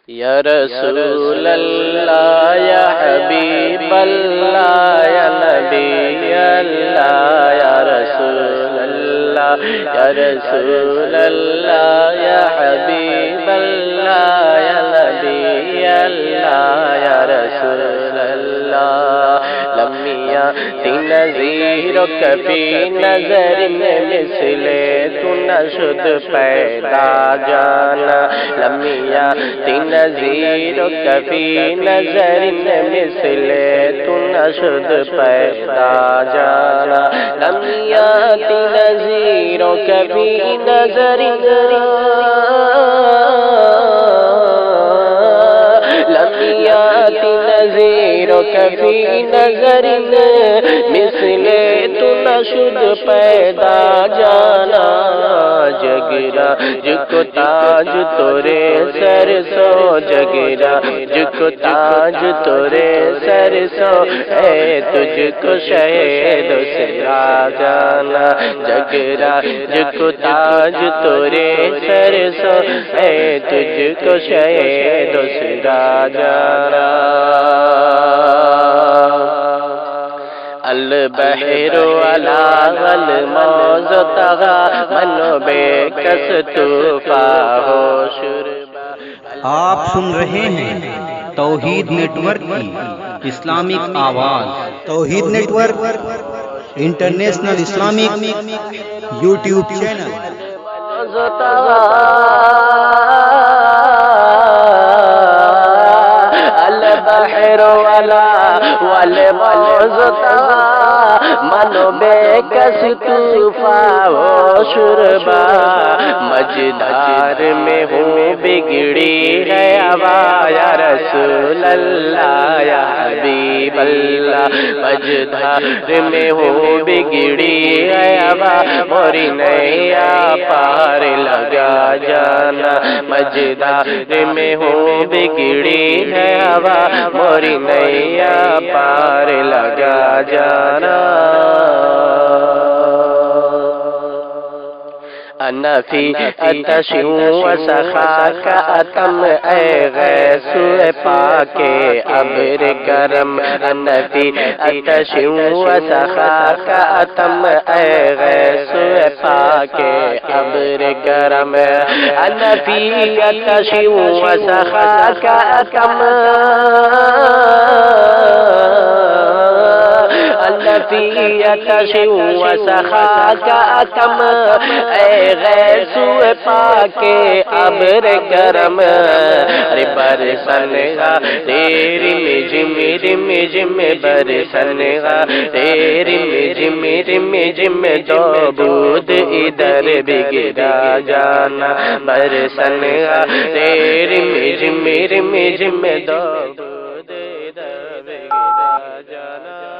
یا رسول اللہ یا حبیب اللہ یا نبی اللہ یا رسول اللہ یا رسول اللہ یا حبیب اللہ یا نبی اللہ یا رسول اللہ لمیاں تی نظیر و کبھی نظر میں مثلے تو نہ شد پیدا جانا لمیاں تی نظیر و کبھی نظر میں مثلے تو نہ شد پیدا جانا لمیاں تی نظیر و کبھی نظر لمیاتی نظیر و کبھی نظر مثلے تو نہ شد پیدا جانا جگرا جکو تاج تورے سر سو جگرا جکو تاج تورے سر سو اے تجھ کو شہد سرا جانا جگرا جکو تاج تورے سر سو اے تجھ کو شہد سرا جانا البحر علی الموج طغى من بے کس طوفا ہو شربا آپ سن رہے ہیں توحید نیٹ ورک کی اسلامک آواز۔ Tawheed network international Islamic YouTube channel. البحر والموج طغى من بے کس طوفا ہو شربا مجدار میں ہوں بگڑی ہے ہوا یا رسول اللہ یا حبیب اللہ مجدار میں ہوں بگڑی ہے ہوا موری نیا پار لگا جانا مجدار میں ہوں بگڑی ہے ہوا موری نیا پار لگا جانا انا فی اتش وسخاک اتم اے غیث پاک ابر کرم انا فی اتش وسخاک اتم اے غیث پاک ابر کرم انا فی اتش وسخاک اتم فی اتش وسخاک اتم اے غیث پاک ابر کرم ارے برسن گا تیری رم جم برسن گا تیری رم تو بود ادھر بگڑا جانا برسن گا تیری رم تو بود ادھر بگڑا جانا